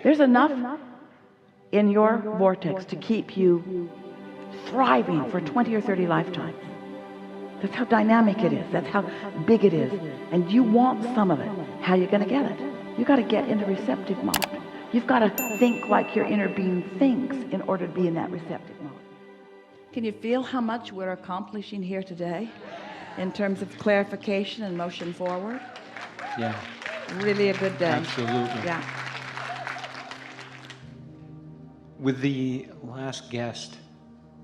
There's enough in your vortex to keep you thriving for 20 or 30 lifetimes. That's how dynamic it is. That's how big it is. And you want some of it. How are you going to get it? You got to get into receptive mode. You've got to think like your inner being thinks in order to be in that receptive mode. Can you feel how much we're accomplishing here today in terms of clarification and motion forward? Yeah. Really a good day. Absolutely. Yeah. With the last guest,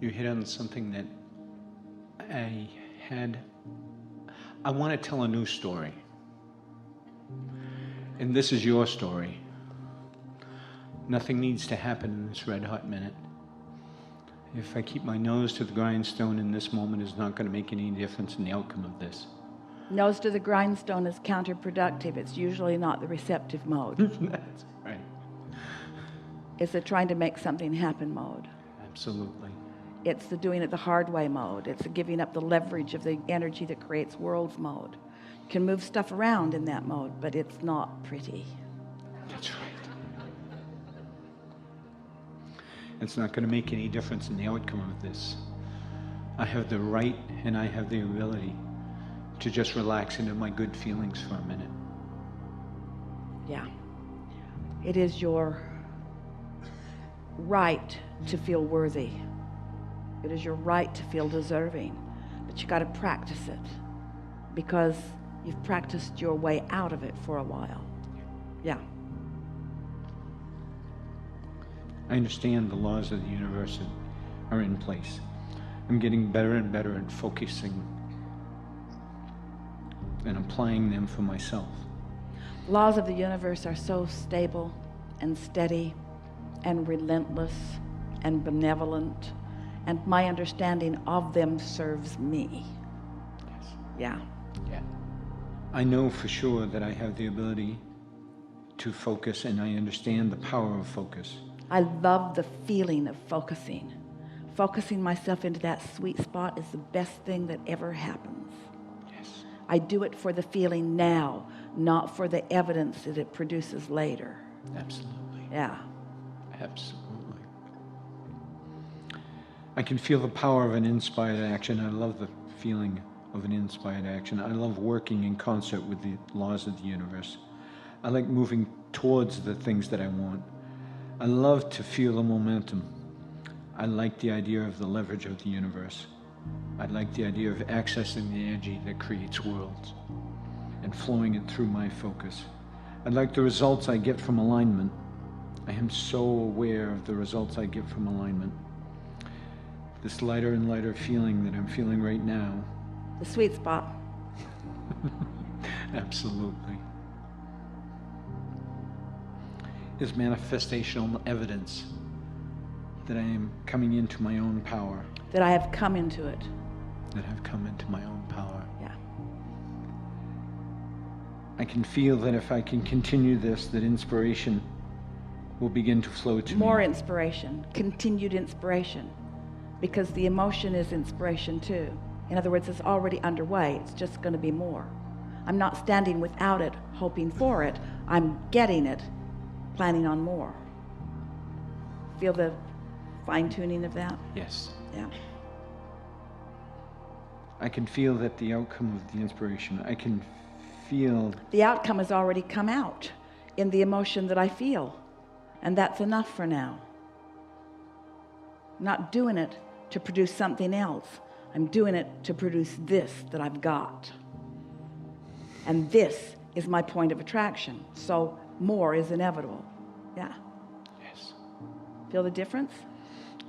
you hit on something that I want to tell a new story. And this is your story. Nothing needs to happen in this red hot minute. If I keep my nose to the grindstone in this moment, it's not going to make any difference in the outcome of this. Nose to the grindstone is counterproductive. It's usually not the receptive mode. That's right. It's the trying to make something happen mode. Absolutely. It's the doing it the hard way mode. It's the giving up the leverage of the energy that creates worlds mode. You can move stuff around in that mode, but it's not pretty. That's right. It's not going to make any difference in the outcome of this. I have the right and I have the ability to just relax into my good feelings for a minute. Yeah. It is your right to feel worthy. It is your right to feel deserving. But you got to practice it because you've practiced your way out of it for a while. Yeah. I understand the laws of the universe are in place. I'm getting better and better at focusing and applying them for myself. Laws of the universe are so stable and steady and relentless and benevolent, and my understanding of them serves me. Yes. Yeah. Yeah. I know for sure that I have the ability to focus, and I understand the power of focus. I love the feeling of focusing. Focusing myself into that sweet spot is the best thing that ever happens. Yes. I do it for the feeling now, not for the evidence that it produces later. Absolutely. Yeah. Absolutely. I can feel the power of an inspired action. I love the feeling of an inspired action. I love working in concert with the laws of the universe. I like moving towards the things that I want. I love to feel the momentum. I like the idea of the leverage of the universe. I like the idea of accessing the energy that creates worlds and flowing it through my focus. I like the results I get from alignment. I am so aware of the results I get from alignment. This lighter and lighter feeling that I'm feeling right now. The sweet spot. Absolutely. Is manifestational evidence that I am coming into my own power. That I have come into it. That I've come into my own power. Yeah. I can feel that if I can continue this, that inspiration will begin to flow to me. More inspiration, continued inspiration, because the emotion is inspiration too. In other words, it's already underway. It's just going to be more. I'm not standing without it, hoping for it. I'm getting it, planning on more. Feel the fine-tuning of that? Yes. Yeah. I can feel that the outcome of the inspiration, I can feel... The outcome has already come out in the emotion that I feel. And that's enough for now. I'm not doing it to produce something else. I'm doing it to produce this that I've got. And this is my point of attraction. So more is inevitable. Yeah. Yes. Feel the difference?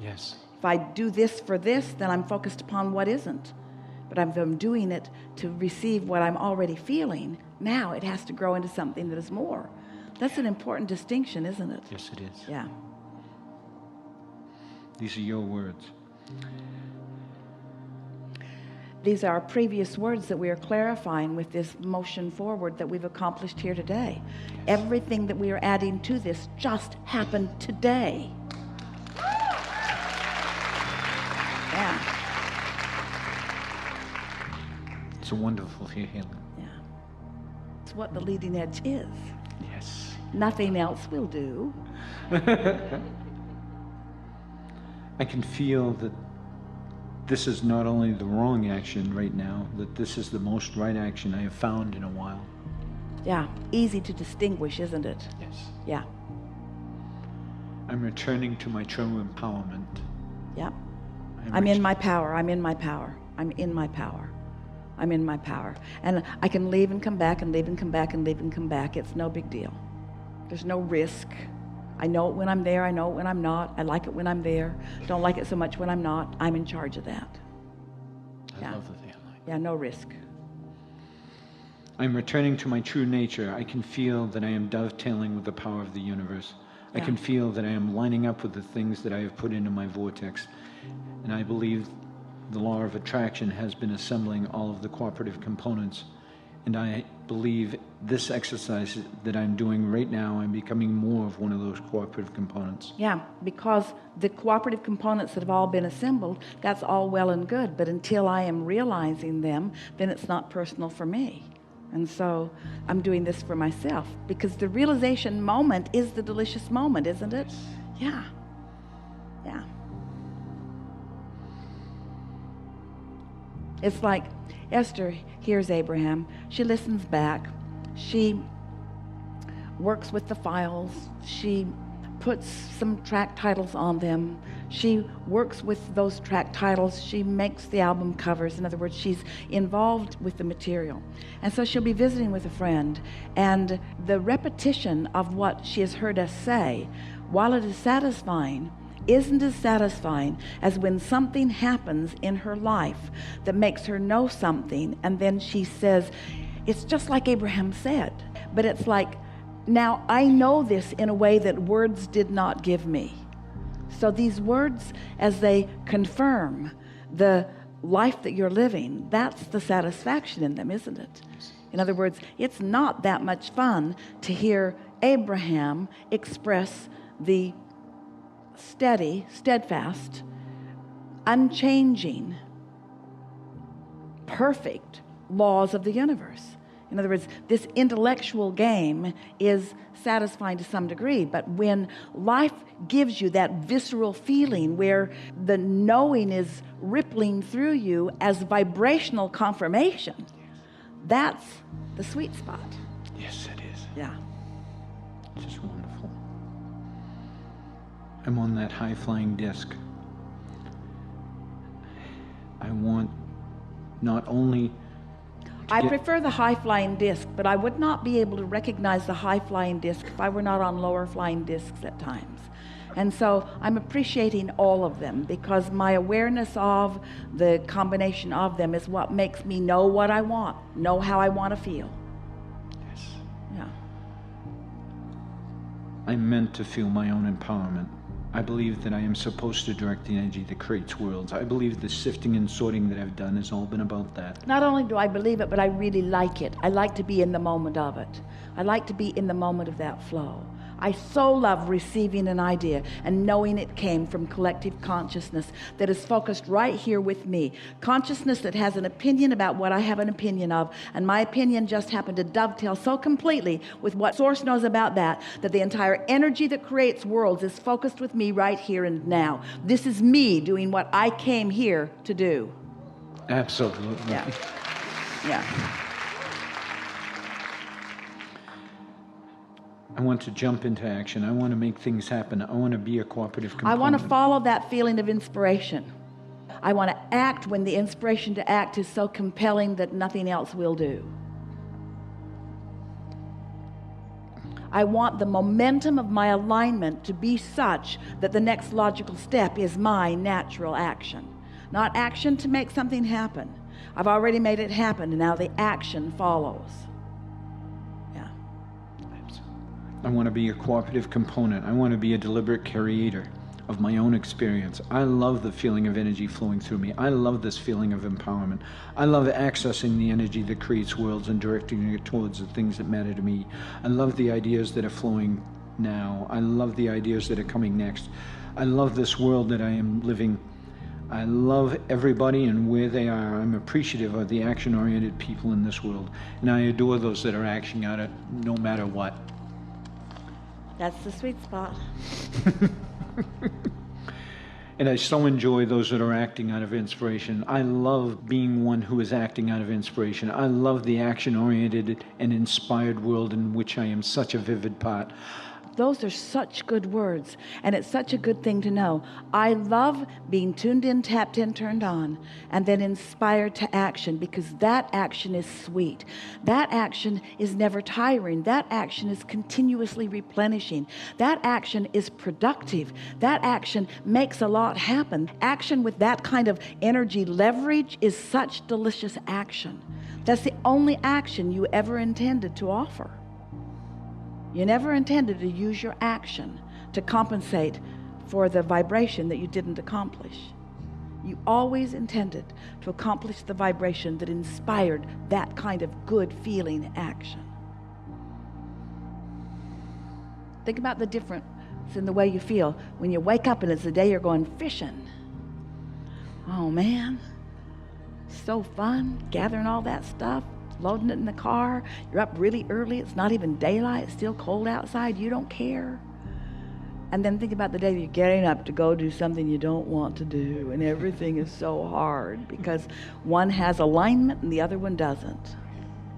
Yes. If I do this for this, then I'm focused upon what isn't. But if I'm doing it to receive what I'm already feeling, now it has to grow into something that is more. That's an important distinction, isn't it? Yes, it is. Yeah. These are your words. These are previous words that we are clarifying with this motion forward that we've accomplished here today. Yes. Everything that we are adding to this just happened today. Yeah. It's a wonderful feeling. Yeah. It's what the leading edge is. Yes. Nothing else will do. I can feel that this is not only the wrong action right now, that this is the most right action I have found in a while. Yeah, easy to distinguish, isn't it? Yes. Yeah. I'm returning to my true empowerment. Yeah. I'm in my power. I'm in my power. I'm in my power. I'm in my power. And I can leave and come back and leave and come back and leave and come back. It's no big deal. There's no risk. I know it when I'm there. I know it when I'm not. I like it when I'm there. Don't like it so much when I'm not. I'm in charge of that. I love the feeling. Yeah, no risk. I'm returning to my true nature. I can feel that I am dovetailing with the power of the universe. I can feel that I am lining up with the things that I have put into my vortex. And I believe the law of attraction has been assembling all of the cooperative components. And I believe this exercise that I'm doing right now, I'm becoming more of one of those cooperative components. Yeah, because the cooperative components that have all been assembled, that's all well and good. But until I am realizing them, then it's not personal for me. And so I'm doing this for myself, because the realization moment is the delicious moment, isn't it? Yeah. Yeah. It's like Esther hears Abraham. She listens back. She works with the files. She puts some track titles on them. She works with those track titles. She makes the album covers. In other words, she's involved with the material. And so she'll be visiting with a friend, and the repetition of what she has heard us say, while it is satisfying, isn't as satisfying as when something happens in her life that makes her know something, and then she says, it's just like Abraham said, but it's like, now I know this in a way that words did not give me. So these words, as they confirm the life that you're living, that's the satisfaction in them, isn't it? In other words, it's not that much fun to hear Abraham express the steady, steadfast, unchanging, perfect laws of the universe. In other words, this intellectual game is satisfying to some degree, but when life gives you that visceral feeling where the knowing is rippling through you as vibrational confirmation, that's the sweet spot. Yes, it is. Yeah. It's just wonderful. I'm on that high-flying disc. I want not only I prefer the high-flying disc, but I would not be able to recognize the high-flying disc if I were not on lower-flying discs at times. And so I'm appreciating all of them, because my awareness of the combination of them is what makes me know what I want, know how I want to feel. Yes. Yeah. I'm meant to feel my own empowerment. I believe that I am supposed to direct the energy that creates worlds. I believe the sifting and sorting that I've done has all been about that. Not only do I believe it, but I really like it. I like to be in the moment of it. I like to be in the moment of that flow. I so love receiving an idea and knowing it came from collective consciousness that is focused right here with me. Consciousness that has an opinion about what I have an opinion of, and my opinion just happened to dovetail so completely with what Source knows about that the entire energy that creates worlds is focused with me right here and now. This is me doing what I came here to do. Absolutely. Yeah. Yeah. I want to jump into action. I want to make things happen. I want to be a cooperative component. I want to follow that feeling of inspiration. I want to act when the inspiration to act is so compelling that nothing else will do. I want the momentum of my alignment to be such that the next logical step is my natural action. Not action to make something happen. I've already made it happen, and now the action follows. I want to be a cooperative component. I want to be a deliberate creator of my own experience. I love the feeling of energy flowing through me. I love this feeling of empowerment. I love accessing the energy that creates worlds and directing it towards the things that matter to me. I love the ideas that are flowing now. I love the ideas that are coming next. I love this world that I am living. I love everybody and where they are. I'm appreciative of the action-oriented people in this world, and I adore those that are acting out it no matter what. That's the sweet spot. And I so enjoy those that are acting out of inspiration. I love being one who is acting out of inspiration. I love the action-oriented and inspired world in which I am such a vivid part. Those are such good words, and it's such a good thing to know. I love being tuned in, tapped in, turned on, and then inspired to action, because that action is sweet. That action is never tiring. That action is continuously replenishing. That action is productive. That action makes a lot happen. Action with that kind of energy leverage is such delicious action. That's the only action you ever intended to offer. You never intended to use your action to compensate for the vibration that you didn't accomplish. You always intended to accomplish the vibration that inspired that kind of good feeling action. Think about the difference in the way you feel when you wake up and it's the day you're going fishing. Oh man, so fun, gathering all that stuff, loading it in the car. You're up really early. It's not even daylight. It's still cold outside. You don't care. And then think about the day you're getting up to go do something you don't want to do, and everything is so hard because one has alignment and the other one doesn't.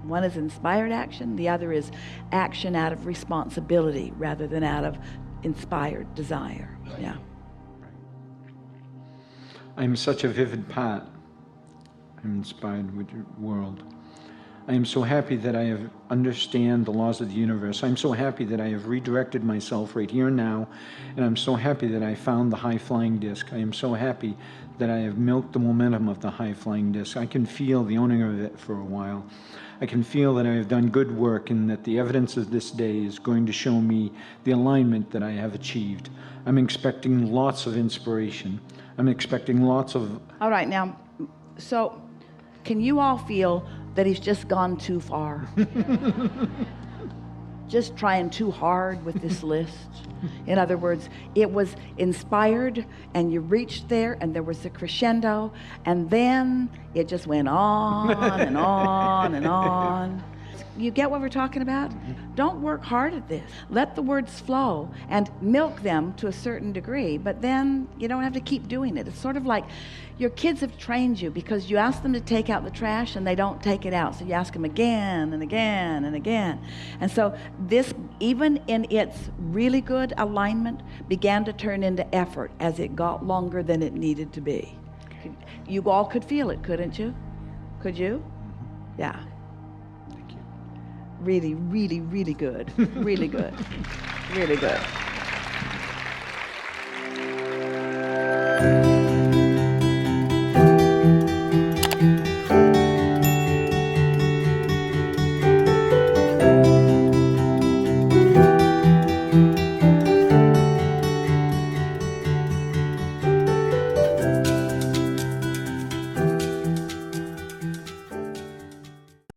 One is inspired action. The other is action out of responsibility rather than out of inspired desire. Yeah. I'm such a vivid part. I'm inspired with your world. I am so happy that I have understand the laws of the universe. I'm so happy that I have redirected myself right here and now, and I'm so happy that I found the high-flying disc. I am so happy that I have milked the momentum of the high-flying disc. I can feel the owning of it for a while. I can feel that I have done good work and that the evidence of this day is going to show me the alignment that I have achieved. I'm expecting lots of inspiration. I'm expecting lots of... All right, now, so can you all feel that he's just gone too far? Just trying too hard with this list. In other words, it was inspired and you reached there and there was a crescendo, and then it just went on and on and on. You get what we're talking about? Don't work hard at this. Let the words flow and milk them to a certain degree, but then you don't have to keep doing it. It's sort of like your kids have trained you because you ask them to take out the trash and they don't take it out. So you ask them again and again and again. And so this, even in its really good alignment, began to turn into effort as it got longer than it needed to be. You all could feel it, couldn't you? Could you? Yeah. Really, really, really good. Really good. Really good.